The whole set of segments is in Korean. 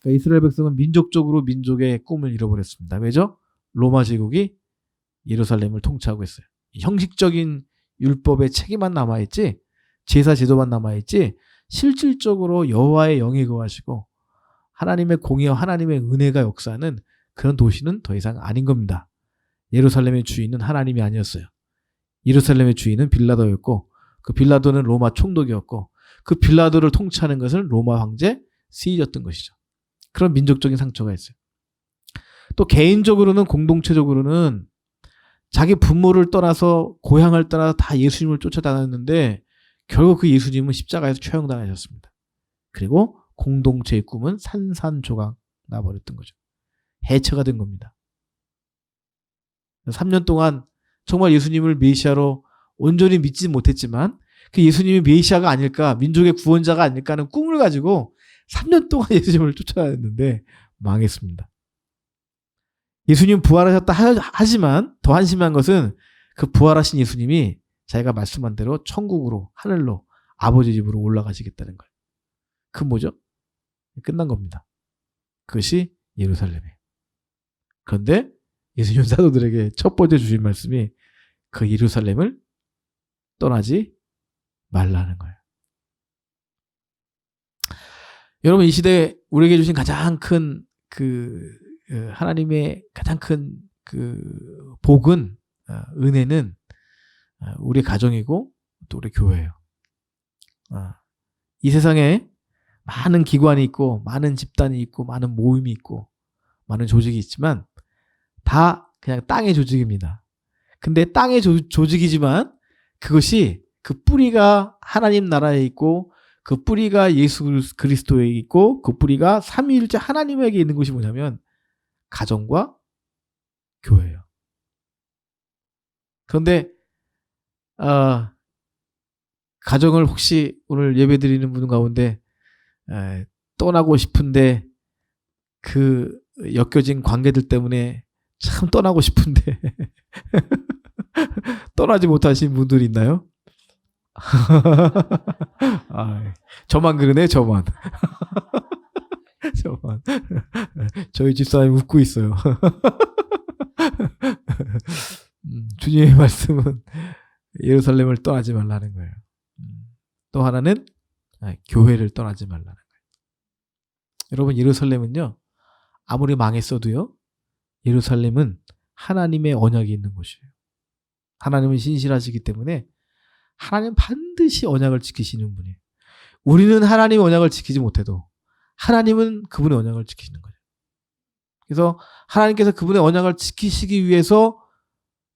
그러니까 이스라엘 백성은 민족적으로 민족의 꿈을 잃어버렸습니다. 왜죠? 로마 제국이 예루살렘을 통치하고 있어요. 형식적인 율법의 책임만 남아있지, 제사 제도만 남아있지, 실질적으로 여호와의 영이 거하시고 하나님의 공의와 하나님의 은혜가 역사하는 그런 도시는 더 이상 아닌 겁니다. 예루살렘의 주인은 하나님이 아니었어요. 예루살렘의 주인은 빌라도였고, 그 빌라도는 로마 총독이었고, 그 빌라도를 통치하는 것은 로마 황제 시저였던 것이죠. 그런 민족적인 상처가 있어요. 또 개인적으로는, 공동체적으로는 자기 부모를 떠나서, 고향을 떠나서 다 예수님을 쫓아다녔는데 결국 그 예수님은 십자가에서 처형당하셨습니다. 그리고 공동체의 꿈은 산산조각 나버렸던 거죠. 해체가 된 겁니다. 3년 동안 정말 예수님을 메시아로 온전히 믿지 못했지만 그 예수님이 메시아가 아닐까, 민족의 구원자가 아닐까 하는 꿈을 가지고 3년 동안 예수님을 쫓아다녔는데 망했습니다. 예수님 부활하셨다 하지만 더 한심한 것은 그 부활하신 예수님이 자기가 말씀한 대로 천국으로, 하늘로, 아버지 집으로 올라가시겠다는 거예요. 그 뭐죠? 끝난 겁니다. 그것이 예루살렘이에요. 그런데 예수님 사도들에게 첫 번째 주신 말씀이 그 예루살렘을 떠나지 말라는 거예요. 여러분, 이 시대에 우리에게 주신 가장 큰 하나님의 가장 큰 복은, 은혜는 우리 가정이고 또 우리 교회예요. 이 세상에 많은 기관이 있고, 많은 집단이 있고, 많은 모임이 있고, 많은 조직이 있지만 다 그냥 땅의 조직입니다. 근데 땅의 조직이지만 그것이, 그 뿌리가 하나님 나라에 있고, 그 뿌리가 예수 그리스도에 있고, 그 뿌리가 삼위일체 하나님에게 있는 것이 뭐냐면 가정과 교회예요. 그런데 가정을 혹시 오늘 예배드리는 분 가운데 떠나고 싶은데 그 엮여진 관계들 때문에 참 떠나고 싶은데 떠나지 못하신 분들이 있나요? 저만 그러네, 저만. 저만. 저희 집사람이 웃고 있어요. 주님의 말씀은 예루살렘을 떠나지 말라는 거예요. 또 하나는 교회를 떠나지 말라는 거예요. 여러분, 예루살렘은요, 아무리 망했어도요, 예루살렘은 하나님의 언약이 있는 곳이에요. 하나님은 신실하시기 때문에 하나님 반드시 언약을 지키시는 분이에요. 우리는 하나님의 언약을 지키지 못해도 하나님은 그분의 언약을 지키시는 거예요. 그래서 하나님께서 그분의 언약을 지키시기 위해서,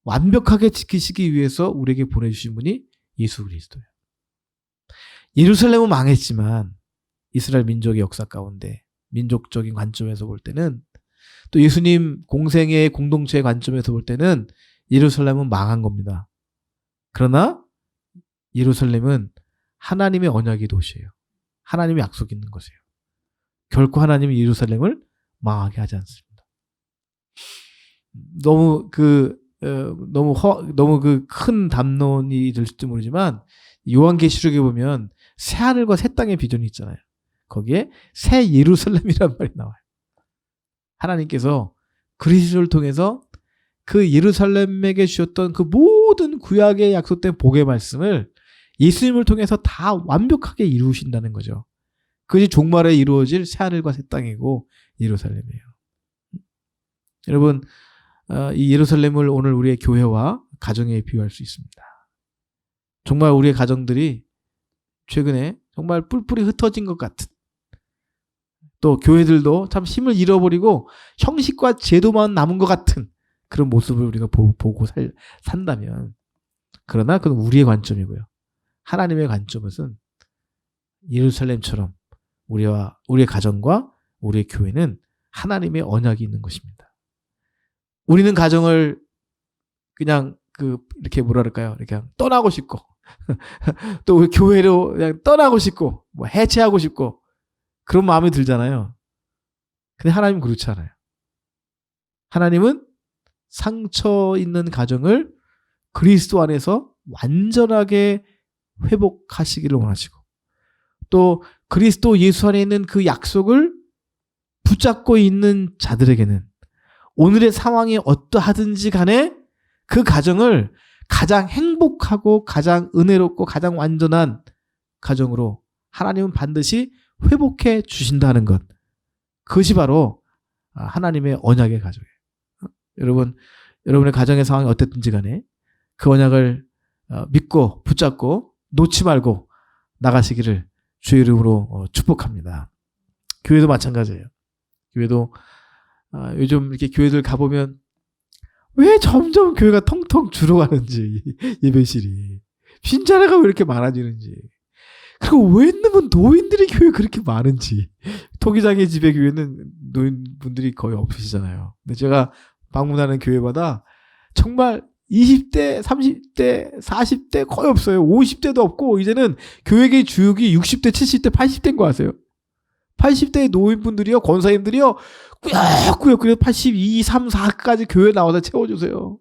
완벽하게 지키시기 위해서 우리에게 보내주신 분이 예수 그리스도예요. 예루살렘은 망했지만 이스라엘 민족의 역사 가운데 민족적인 관점에서 볼 때는, 또 예수님 공생의 공동체의 관점에서 볼 때는 예루살렘은 망한 겁니다. 그러나 예루살렘은 하나님의 언약의 도시예요. 하나님의 약속이 있는 것이에요. 결코 하나님이 예루살렘을 망하게 하지 않습니다. 너무 큰 담론이 될지도 모르지만 요한계시록에 보면 새 하늘과 새 땅의 비전이 있잖아요. 거기에 새 예루살렘이란 말이 나와요. 하나님께서 그리스도를 통해서 그 예루살렘에게 주셨던 그 모든 구약에 약속된 복의 말씀을 예수님을 통해서 다 완벽하게 이루신다는 거죠. 그것이 종말에 이루어질 새하늘과 새 땅이고 예루살렘이에요. 여러분, 이 예루살렘을 오늘 우리의 교회와 가정에 비유할 수 있습니다. 정말 우리의 가정들이 최근에 정말 뿔뿔이 흩어진 것 같은, 또 교회들도 참 힘을 잃어버리고 형식과 제도만 남은 것 같은 그런 모습을 우리가 보고 산다면, 그러나 그건 우리의 관점이고요. 하나님의 관점은 예루살렘처럼 우리의 가정과 우리의 교회는 하나님의 언약이 있는 것입니다. 우리는 가정을 그냥 이렇게 뭐랄까요? 이렇게 떠나고 싶고 또 교회로 그냥 떠나고 싶고 뭐 해체하고 싶고 그런 마음이 들잖아요. 근데 하나님은 그렇지 않아요. 하나님은 상처 있는 가정을 그리스도 안에서 완전하게 회복하시기를 원하시고 또 그리스도 예수 안에 있는 그 약속을 붙잡고 있는 자들에게는 오늘의 상황이 어떠하든지 간에 그 가정을 가장 행복하고 가장 은혜롭고 가장 완전한 가정으로 하나님은 반드시 회복해 주신다는 것. 그것이 바로 하나님의 언약의 가정이에요. 여러분, 여러분의 가정의 상황이 어땠든지 간에 그 언약을 믿고 붙잡고 놓지 말고 나가시기를 주의 이름으로 축복합니다. 교회도 마찬가지예요. 교회도 요즘 이렇게 교회들 가보면 왜 점점 교회가 텅텅 줄어가는지 예배실이 빈자리가 왜 이렇게 많아지는지 그리고 왜 노인들이 교회 그렇게 많은지 토기장의 집에 교회는 노인분들이 거의 없으시잖아요. 근데 제가 방문하는 교회마다 정말 20대, 30대, 40대 거의 없어요. 50대도 없고 이제는 교회계 주역이 60대, 70대, 80대인 거 아세요? 80대의 노인분들이요, 권사님들이요, 꾸역꾸역 그래서 82, 3, 4까지 교회 나와서 채워주세요.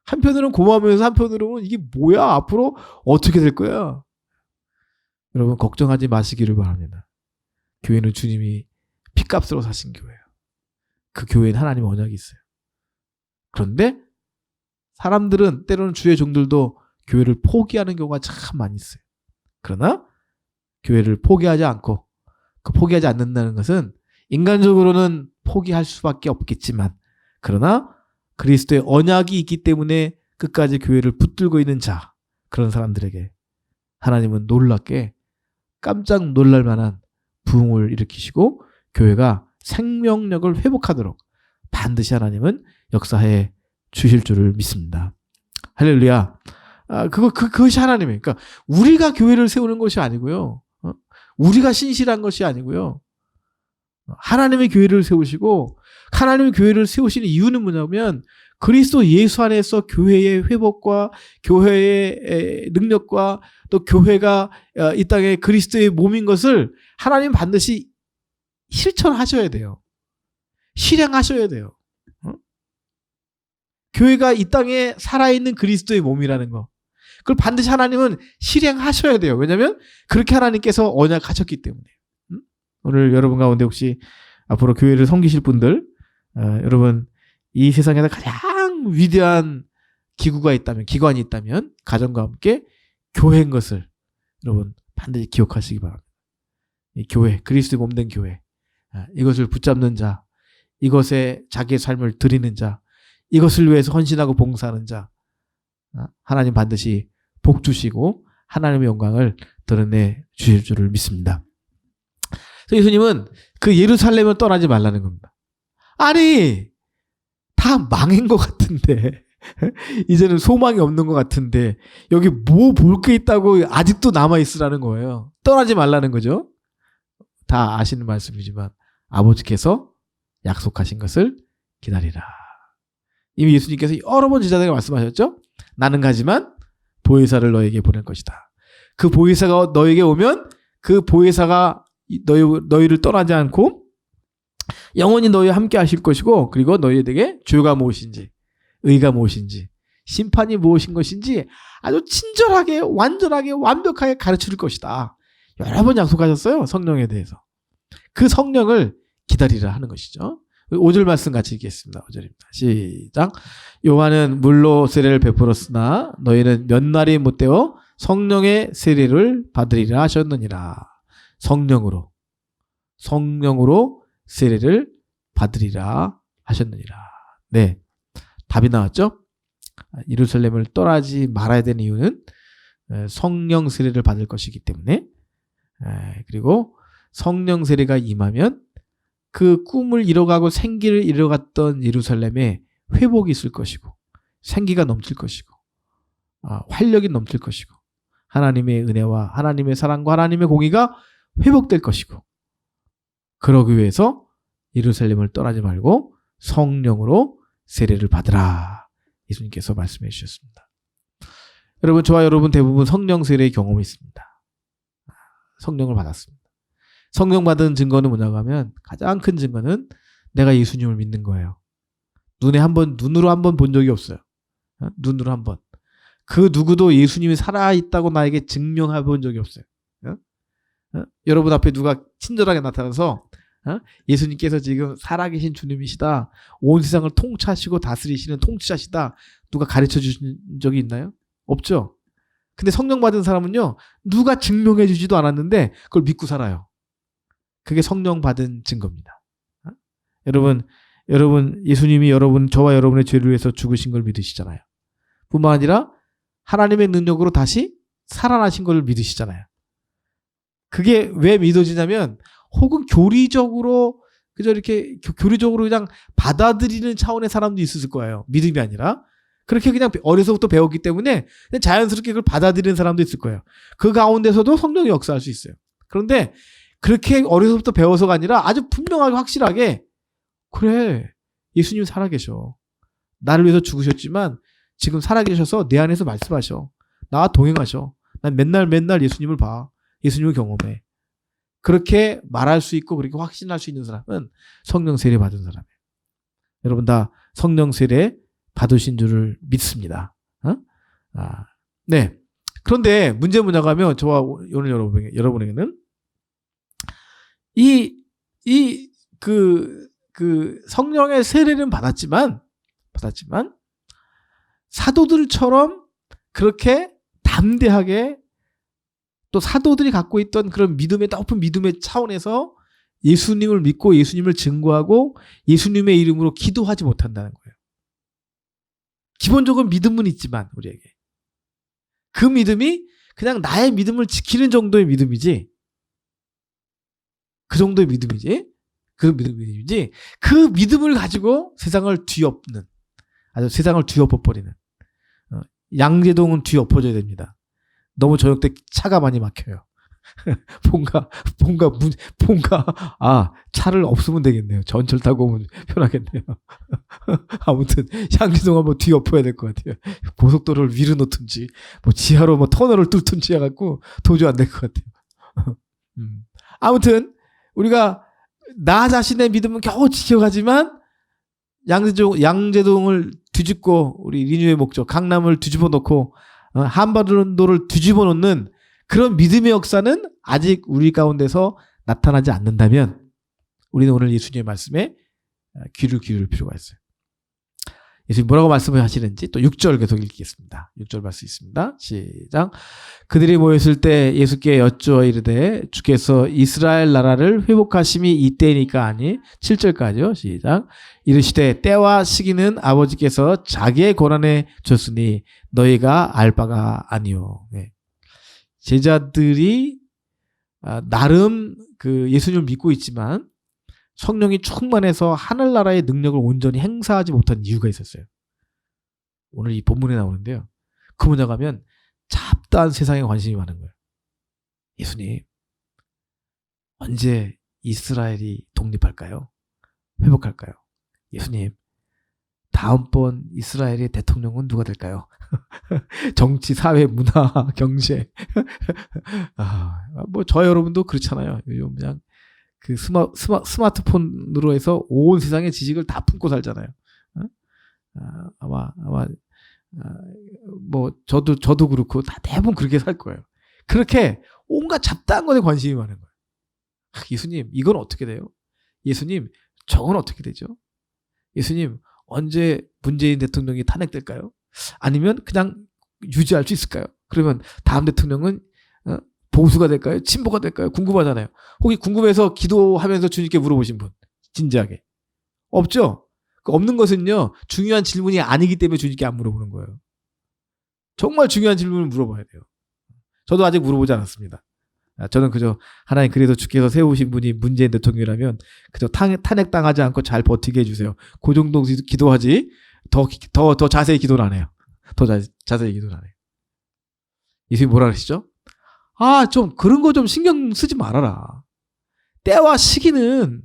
한편으로는 고마우면서 한편으로는 이게 뭐야? 앞으로 어떻게 될 거야? 여러분 걱정하지 마시기를 바랍니다. 교회는 주님이 피값으로 사신 교회예요. 그 교회는 하나님의 언약이 있어요. 그런데 사람들은 때로는 주의 종들도 교회를 포기하는 경우가 참 많이 있어요. 그러나 교회를 포기하지 않고 그 포기하지 않는다는 것은 인간적으로는 포기할 수밖에 없겠지만 그러나 그리스도의 언약이 있기 때문에 끝까지 교회를 붙들고 있는 자 그런 사람들에게 하나님은 놀랍게 깜짝 놀랄 만한 부흥을 일으키시고 교회가 생명력을 회복하도록 반드시 하나님은 역사해 주실 줄을 믿습니다. 할렐루야. 그것이 하나님이에요. 그러니까 우리가 교회를 세우는 것이 아니고요. 우리가 신실한 것이 아니고요. 하나님의 교회를 세우시고 하나님의 교회를 세우시는 이유는 뭐냐면 그리스도 예수 안에서 교회의 회복과 교회의 능력과 또 교회가 이 땅에 그리스도의 몸인 것을 하나님 반드시 실천하셔야 돼요. 실행하셔야 돼요. 교회가 이 땅에 살아있는 그리스도의 몸이라는 거. 그걸 반드시 하나님은 실행하셔야 돼요. 왜냐하면 그렇게 하나님께서 언약하셨기 때문에. 오늘 여러분 가운데 혹시 앞으로 교회를 섬기실 분들 여러분 이 세상에서 가장 위대한 기구가 있다면 기관이 있다면 가정과 함께 교회인 것을 여러분 반드시 기억하시기 바랍니다. 이 교회 그리스도의 몸된 교회 이것을 붙잡는 자 이것에 자기의 삶을 드리는 자 이것을 위해서 헌신하고 봉사하는 자 하나님 반드시 복 주시고 하나님의 영광을 드러내 주실 줄을 믿습니다. 예수님은 그 예루살렘을 떠나지 말라는 겁니다. 아니 다 망한 것 같은데 이제는 소망이 없는 것 같은데 여기 뭐 볼 게 있다고 아직도 남아있으라는 거예요. 떠나지 말라는 거죠. 다 아시는 말씀이지만 아버지께서 약속하신 것을 기다리라. 이미 예수님께서 여러 번 제자들에게 말씀하셨죠. 나는 가지만 보혜사를 너에게 보낼 것이다. 그 보혜사가 너에게 오면 그 보혜사가 너희를 떠나지 않고 영원히 너희와 함께 하실 것이고 그리고 너희에게 죄가 무엇인지 의가 무엇인지 심판이 무엇인 것인지 아주 친절하게 완전하게 완벽하게 가르칠 것이다. 여러 번 약속하셨어요. 성령에 대해서. 그 성령을 기다리라 하는 것이죠. 5절 말씀 같이 읽겠습니다. 5절입니다. 시작. 요한은 물로 세례를 베풀었으나 너희는 몇 날이 못되어 성령의 세례를 받으리라 하셨느니라. 성령으로 세례를 받으리라 하셨느니라. 네, 답이 나왔죠? 예루살렘을 떠나지 말아야 되는 이유는 성령 세례를 받을 것이기 때문에 그리고 성령 세례가 임하면 그 꿈을 이뤄가고 생기를 이뤄갔던 예루살렘에 회복이 있을 것이고 생기가 넘칠 것이고 활력이 넘칠 것이고 하나님의 은혜와 하나님의 사랑과 하나님의 공의가 회복될 것이고 그러기 위해서 예루살렘을 떠나지 말고 성령으로 세례를 받으라. 예수님께서 말씀해 주셨습니다. 여러분 저와 여러분 대부분 성령 세례의 경험이 있습니다. 성령을 받았습니다. 성령 받은 증거는 뭐냐고 하면 가장 큰 증거는 내가 예수님을 믿는 거예요. 눈으로 한 번 본 적이 없어요. 눈으로 한 번. 그 누구도 예수님이 살아있다고 나에게 증명해 본 적이 없어요. 여러분 앞에 누가 친절하게 나타나서 예수님께서 지금 살아계신 주님이시다, 온 세상을 통치하시고 다스리시는 통치자시다, 누가 가르쳐 주신 적이 있나요? 없죠. 근데 성령 받은 사람은요, 누가 증명해 주지도 않았는데 그걸 믿고 살아요. 그게 성령 받은 증거입니다. 여러분 예수님이 저와 여러분의 죄를 위해서 죽으신 걸 믿으시잖아요. 뿐만 아니라 하나님의 능력으로 다시 살아나신 걸 믿으시잖아요. 그게 왜 믿어지냐면, 혹은 교리적으로 그냥 받아들이는 차원의 사람도 있을 거예요. 믿음이 아니라. 그렇게 그냥 어려서부터 배웠기 때문에 그냥 자연스럽게 그걸 받아들이는 사람도 있을 거예요. 그 가운데서도 성령이 역사할 수 있어요. 그런데 그렇게 어려서부터 배워서가 아니라 아주 분명하게 확실하게, 그래, 예수님 살아계셔. 나를 위해서 죽으셨지만 지금 살아계셔서 내 안에서 말씀하셔. 나와 동행하셔. 난 맨날 예수님을 봐. 예수님을 경험해. 그렇게 말할 수 있고 그렇게 확신할 수 있는 사람은 성령 세례 받은 사람이에요. 여러분 다 성령 세례 받으신 줄을 믿습니다. 네. 그런데 문제 뭐냐고 하면, 저와 오늘 여러분에게는 그 성령의 세례는 받았지만 사도들처럼 그렇게 담대하게, 또 사도들이 갖고 있던 그런 높은 믿음의 차원에서 예수님을 믿고 예수님을 증거하고 예수님의 이름으로 기도하지 못한다는 거예요. 기본적으로 믿음은 있지만 우리에게 그 믿음이 그냥 나의 믿음을 지키는 정도의 믿음이지, 그 믿음을 가지고 세상을 뒤엎는, 아주 세상을 뒤엎어버리는, 양재동은 뒤엎어져야 됩니다. 너무 저녁 때 차가 많이 막혀요. 차를 없으면 되겠네요. 전철 타고 오면 편하겠네요. 아무튼 양재동 한번 뒤엎어야 될 것 같아요. 고속도로를 위로 놓든지 지하로 터널을 뚫든지 해갖고 도저히 안 될 것 같아요. 아무튼 우리가 나 자신의 믿음은 겨우 지켜가지만 양재동을 뒤집고 우리 리뉴의 목적 강남을 뒤집어 놓고 한반도를 뒤집어 놓는 그런 믿음의 역사는 아직 우리 가운데서 나타나지 않는다면, 우리는 오늘 예수님의 말씀에 귀를 기울일 필요가 있어요. 예수님 뭐라고 말씀을 하시는지 또 6절 계속 읽겠습니다. 6절 말씀 있습니다. 시작. 그들이 모였을 때 예수께 여쭈어 이르되 주께서 이스라엘 나라를 회복하심이 이때니까 아니. 7절까지요. 시작. 이르시되 때와 시기는 아버지께서 자기의 권한에 줬으니 너희가 알 바가 아니요. 네. 제자들이 나름 그 예수님을 믿고 있지만 성령이 충만해서 하늘나라의 능력을 온전히 행사하지 못한 이유가 있었어요. 오늘 이 본문에 나오는데요. 그 뭐냐고 하면 잡다한 세상에 관심이 많은 거예요. 예수님, 언제 이스라엘이 독립할까요? 회복할까요? 예수님, 다음번 이스라엘의 대통령은 누가 될까요? 정치, 사회, 문화, 경제. 저 여러분도 그렇잖아요. 요즘 그냥 그 스마트폰으로 해서 온 세상의 지식을 다 품고 살잖아요. 아마 저도 그렇고 다 대부분 그렇게 살 거예요. 그렇게 온갖 잡다한 것에 관심이 많은 거예요. 예수님, 이건 어떻게 돼요? 예수님, 저건 어떻게 되죠? 예수님, 언제 문재인 대통령이 탄핵될까요? 아니면 그냥 유지할 수 있을까요? 그러면 다음 대통령은 보수가 될까요? 친보가 될까요? 궁금하잖아요. 혹시 궁금해서 기도하면서 주님께 물어보신 분, 진지하게. 없죠? 없는 것은요, 중요한 질문이 아니기 때문에 주님께 안 물어보는 거예요. 정말 중요한 질문을 물어봐야 돼요. 저도 아직 물어보지 않았습니다. 저는 그저 하나님, 그래도 주께서 세우신 분이 문재인 대통령이라면 그저 탄핵당하지 않고 잘 버티게 해주세요. 그 정도 기도하지 더 자세히 기도를 안 해요. 더 자세히 기도를 안 해요. 예수님 뭐라 그러시죠? 좀 그런 거 좀 신경 쓰지 말아라. 때와 시기는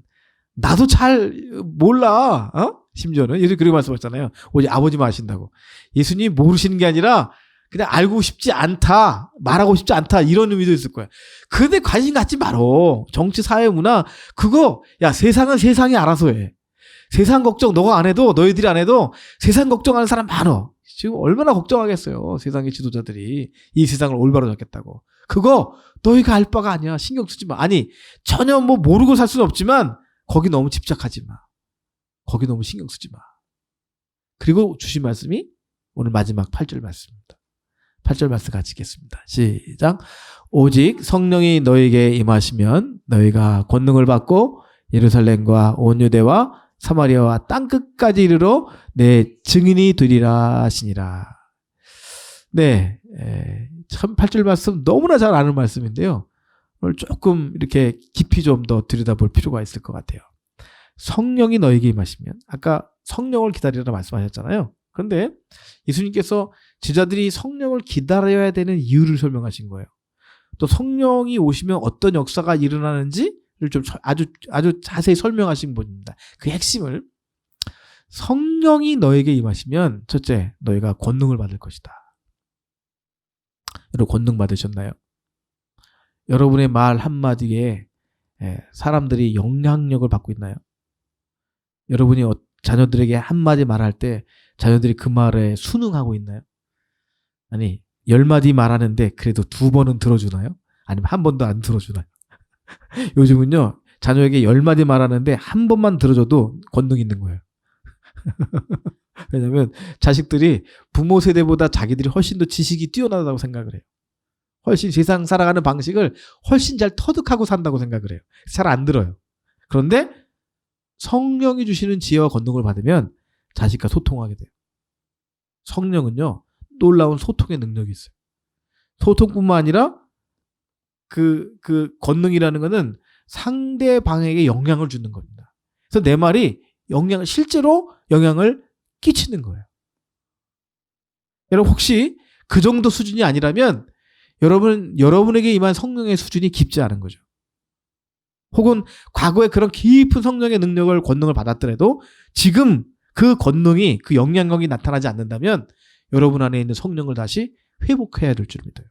나도 잘 몰라. 심지어는 예수님 그렇게 말씀하셨잖아요. 오직 아버지만 아신다고. 예수님 모르시는 게 아니라 그냥 알고 싶지 않다, 말하고 싶지 않다, 이런 의미도 있을 거야. 근데 관심 갖지 말어. 정치, 사회, 문화 그거 세상은 세상이 알아서 해. 세상 걱정 너가 안 해도, 너희들이 안 해도 세상 걱정하는 사람 많어. 지금 얼마나 걱정하겠어요. 세상의 지도자들이 이 세상을 올바로 잡겠다고. 그거 너희가 알 바가 아니야. 신경 쓰지 마. 아니 전혀 뭐 모르고 살 수는 없지만 거기 너무 집착하지 마. 거기 너무 신경 쓰지 마. 그리고 주신 말씀이 오늘 마지막 8절 말씀입니다. 8절 말씀 같이 읽겠습니다. 시작. 오직 성령이 너에게 임하시면 너희가 권능을 받고 예루살렘과 온 유대와 사마리아와 땅끝까지 이르러 내 증인이 되리라 하시니라. 네, 참 8절 말씀 너무나 잘 아는 말씀인데요. 오늘 조금 이렇게 깊이 좀 더 들여다볼 필요가 있을 것 같아요. 성령이 너에게 임하시면, 아까 성령을 기다리라 말씀하셨잖아요. 그런데 예수님께서 제자들이 성령을 기다려야 되는 이유를 설명하신 거예요. 또 성령이 오시면 어떤 역사가 일어나는지를 좀 아주 자세히 설명하신 분입니다. 그 핵심을, 성령이 너에게 임하시면 첫째, 너희가 권능을 받을 것이다. 여러분 권능 받으셨나요? 여러분의 말 한마디에 사람들이 영향력을 받고 있나요? 여러분이 자녀들에게 한마디 말할 때 자녀들이 그 말에 순응하고 있나요? 아니 10마디 말하는데 그래도 2번은 들어주나요? 아니면 한 번도 안 들어주나요? 요즘은요 자녀에게 10마디 말하는데 한 번만 들어줘도 권능이 있는 거예요. 왜냐하면 자식들이 부모 세대보다 자기들이 훨씬 더 지식이 뛰어나다고 생각을 해요. 훨씬 세상 살아가는 방식을 훨씬 잘 터득하고 산다고 생각을 해요. 잘 안 들어요. 그런데 성령이 주시는 지혜와 권능을 받으면 자식과 소통하게 돼요. 성령은요 놀라운 소통의 능력이 있어요. 소통뿐만 아니라 그 권능이라는 것은 상대방에게 영향을 주는 겁니다. 그래서 내 말이 실제로 영향을 끼치는 거예요. 여러분 혹시 그 정도 수준이 아니라면 여러분에게 임한 성령의 수준이 깊지 않은 거죠. 혹은 과거에 그런 깊은 성령의 능력을, 권능을 받았더라도 지금 그 권능이, 그 영향력이 나타나지 않는다면 여러분 안에 있는 성령을 다시 회복해야 될 줄 믿어요.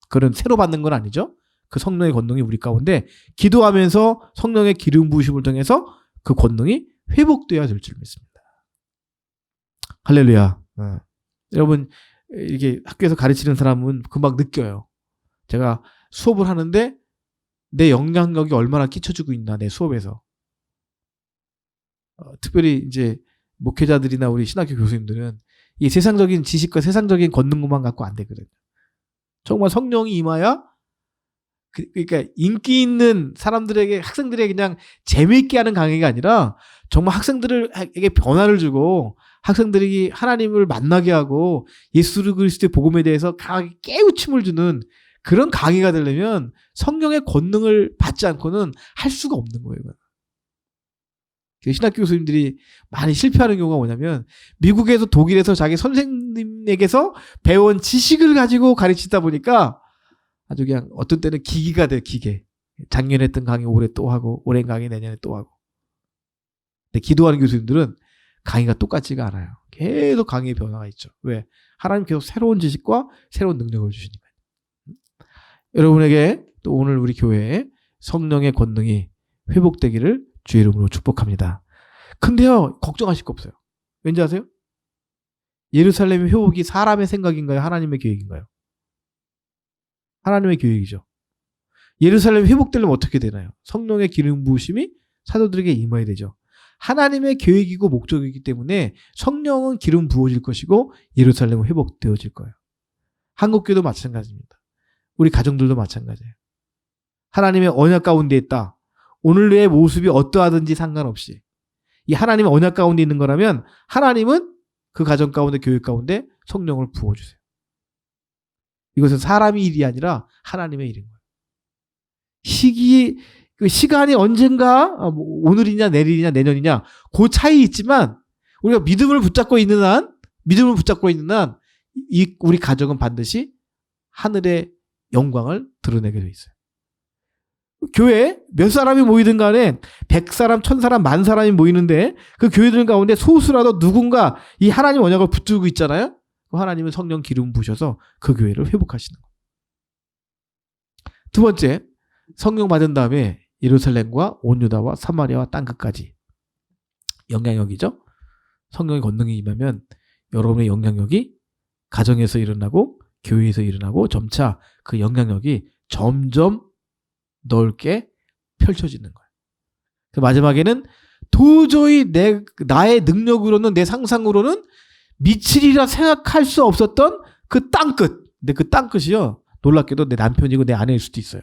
그런 새로 받는 건 아니죠. 그 성령의 권능이 우리 가운데 기도하면서 성령의 기름 부으심을 통해서 그 권능이 회복돼야 될 줄 믿습니다. 할렐루야. 여러분 이렇게 학교에서 가르치는 사람은 금방 느껴요. 제가 수업을 하는데 내 영향력이 얼마나 끼쳐주고 있나, 내 수업에서. 특별히 이제 목회자들이나 우리 신학교 교수님들은 이 세상적인 지식과 세상적인 권능만 갖고 안 되거든요. 정말 성령이 임하여 그러니까 인기 있는 사람들에게, 학생들에게 그냥 재미있게 하는 강의가 아니라 정말 학생들에게 변화를 주고 학생들이 하나님을 만나게 하고 예수 그리스도의 복음에 대해서 강하게 깨우침을 주는 그런 강의가 되려면 성령의 권능을 받지 않고는 할 수가 없는 거예요. 신학교 교수님들이 많이 실패하는 경우가 뭐냐면 미국에서, 독일에서 자기 선생님에게서 배운 지식을 가지고 가르치다 보니까 아주 그냥 어떤 때는 기계가 돼요. 기계. 작년에 했던 강의 올해 또 하고, 올해 강의 내년에 또 하고. 근데 기도하는 교수님들은 강의가 똑같지가 않아요. 계속 강의의 변화가 있죠. 왜? 하나님 계속 새로운 지식과 새로운 능력을 주시니까요. 여러분에게 또 오늘 우리 교회에 성령의 권능이 회복되기를 주의 이름으로 축복합니다. 근데요, 걱정하실 거 없어요. 왠지 아세요? 예루살렘의 회복이 사람의 생각인가요? 하나님의 계획인가요? 하나님의 계획이죠. 예루살렘이 회복되려면 어떻게 되나요? 성령의 기름 부으심이 사도들에게 임해야 되죠. 하나님의 계획이고 목적이기 때문에 성령은 기름 부어질 것이고 예루살렘은 회복되어질 거예요. 한국교도 마찬가지입니다. 우리 가정들도 마찬가지예요. 하나님의 언약 가운데 있다. 오늘의 모습이 어떠하든지 상관없이 이 하나님의 언약 가운데 있는 거라면 하나님은 그 가정 가운데, 교육 가운데 성령을 부어주세요. 이것은 사람의 일이 아니라 하나님의 일인 거예요. 그 시간이 언젠가, 오늘이냐 내일이냐 내년이냐 그 차이 있지만 우리가 믿음을 붙잡고 있는 한 우리 가정은 반드시 하늘의 영광을 드러내게 돼 있어요. 교회에 몇 사람이 모이든 간에 100사람, 1000사람, 10,000사람이 모이는데 그 교회들 가운데 소수라도 누군가 이 하나님 언약을 붙들고 있잖아요. 하나님은 성령 기름 부으셔서 그 교회를 회복하시는 거예요. 두 번째, 성령 받은 다음에 예루살렘과 온 유다와 사마리아와 땅끝까지 영향력이죠. 성령의 권능이 임하면 여러분의 영향력이 가정에서 일어나고 교회에서 일어나고 점차 그 영향력이 점점 넓게 펼쳐지는 거예요. 그 마지막에는 도저히 나의 능력으로는 내 상상으로는 미치리라 생각할 수 없었던 그 땅끝. 근데 그 땅끝이요. 놀랍게도 내 남편이고 내 아내일 수도 있어요.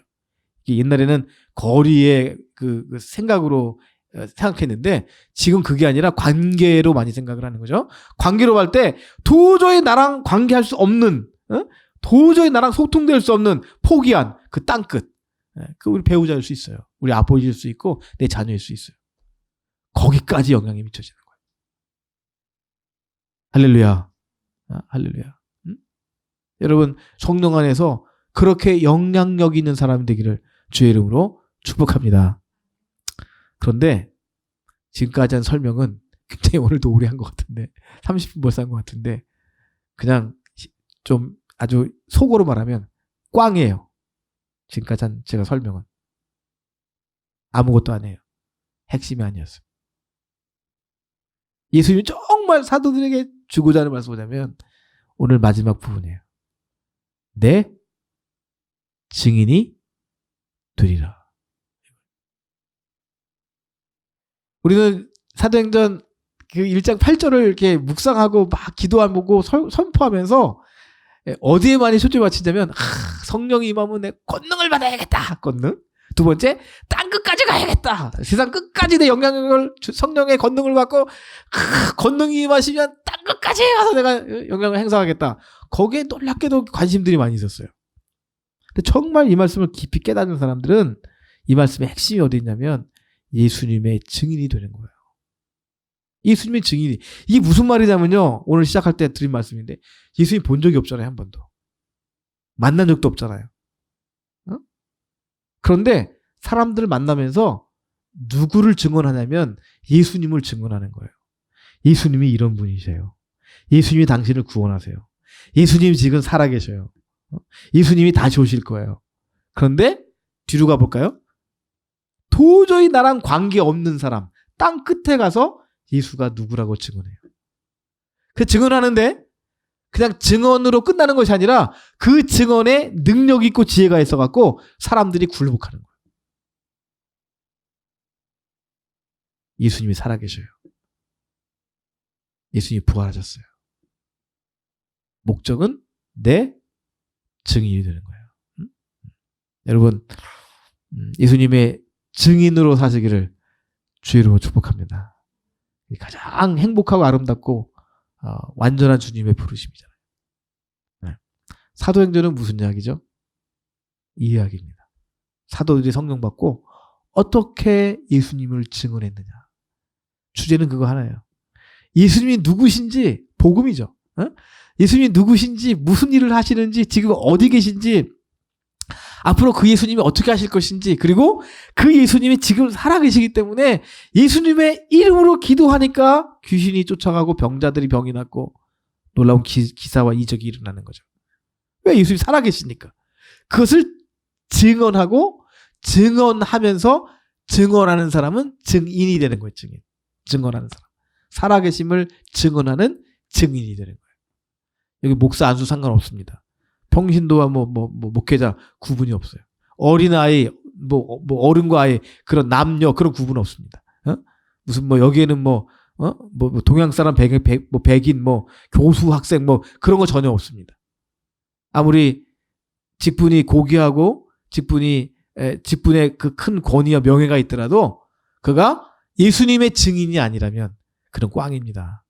옛날에는 거리의 그 생각으로 생각했는데 지금 그게 아니라 관계로 많이 생각을 하는 거죠. 관계로 할 때 도저히 나랑 관계할 수 없는, 도저히 나랑 소통될 수 없는 포기한 그 땅끝. 그 우리 배우자일 수 있어요. 우리 아버지일 수 있고 내 자녀일 수 있어요. 거기까지 영향이 미쳐지는 거예요. 할렐루야. 할렐루야. 여러분 성령 안에서 그렇게 영향력 있는 사람이 되기를 주의 이름으로 축복합니다. 그런데 지금까지 한 설명은 굉장히 오늘도 오래 한 것 같은데 30분 벌써 한 것 같은데 그냥 좀 아주 속으로 말하면 꽝이에요. 지금까지 한 제가 설명은 아무것도 아니에요. 핵심이 아니었어요. 예수님이 정말 사도들에게 주고자 하는 말씀 뭐냐면 오늘 마지막 부분이에요. 내 증인이 되리라. 우리는 사도행전 그 1장 8절을 이렇게 묵상하고 막 기도하고 선포하면서 어디에 많이 초점을 맞추냐면 성령이 임하면 내 권능을 받아야겠다. 권능. 두 번째, 땅 끝까지 가야겠다. 세상 끝까지 내 영향력을 성령의 권능을 받고 권능이 임하시면 땅 끝까지 가서 내가 영향을 행사하겠다. 거기에 놀랍게도 관심들이 많이 있었어요. 근데 정말 이 말씀을 깊이 깨닫는 사람들은 이 말씀의 핵심이 어디 있냐면 예수님의 증인이 되는 거예요. 예수님의 증인이. 이게 무슨 말이냐면요. 오늘 시작할 때 드린 말씀인데 예수님 본 적이 없잖아요. 한 번도. 만난 적도 없잖아요. 그런데 사람들을 만나면서 누구를 증언하냐면 예수님을 증언하는 거예요. 예수님이 이런 분이세요. 예수님이 당신을 구원하세요. 예수님이 지금 살아계셔요. 예수님이 다시 오실 거예요. 그런데 뒤로 가볼까요? 도저히 나랑 관계없는 사람, 땅 끝에 가서 예수가 누구라고 증언해요. 그 증언하는데 그냥 증언으로 끝나는 것이 아니라 그 증언에 능력이 있고 지혜가 있어갖고 사람들이 굴복하는 거예요. 예수님이 살아계셔요. 예수님이 부활하셨어요. 목적은 내 증인이 되는 거예요. 여러분 예수님의 증인으로 사시기를 주의 이름으로 축복합니다. 가장 행복하고 아름답고 완전한 주님의 부르심이잖아요. 네. 사도행전은 무슨 이야기죠? 이 이야기입니다. 사도들이 성령 받고 어떻게 예수님을 증언했느냐. 주제는 그거 하나예요. 예수님이 누구신지 복음이죠. 예수님이 누구신지 무슨 일을 하시는지 지금 어디 계신지 앞으로 그 예수님이 어떻게 하실 것인지 그리고 그 예수님이 지금 살아계시기 때문에 예수님의 이름으로 기도하니까 귀신이 쫓아가고 병자들이 병이 낫고 놀라운 기사와 이적이 일어나는 거죠. 왜? 예수님이 살아계시니까. 그것을 증언하고 증언하면서 증언하는 사람은 증인이 되는 거예요. 증인. 증언하는 사람. 살아계심을 증언하는 증인이 되는 거예요. 여기 목사 안수 상관없습니다. 평신도와 목회자 구분이 없어요. 어린아이, 어른과 아이, 그런 남녀, 그런 구분 없습니다. 무슨 여기에는 동양 사람, 백인, 교수, 학생, 그런 거 전혀 없습니다. 아무리 직분이 고귀하고 직분의 그 큰 권위와 명예가 있더라도 그가 예수님의 증인이 아니라면 그런 꽝입니다.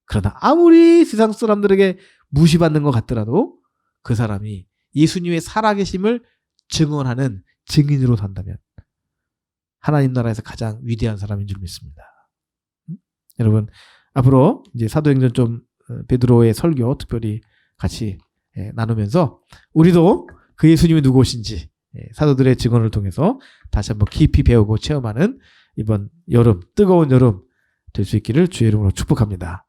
그러나 아무리 세상 사람들에게 무시받는 것 같더라도 그 사람이 예수님의 살아계심을 증언하는 증인으로 산다면 하나님 나라에서 가장 위대한 사람인 줄 믿습니다. 여러분 앞으로 이제 사도행전 좀 베드로의 설교 특별히 같이 나누면서 우리도 그 예수님이 누구신지 사도들의 증언을 통해서 다시 한번 깊이 배우고 체험하는 이번 여름, 뜨거운 여름 될 수 있기를 주의 이름으로 축복합니다.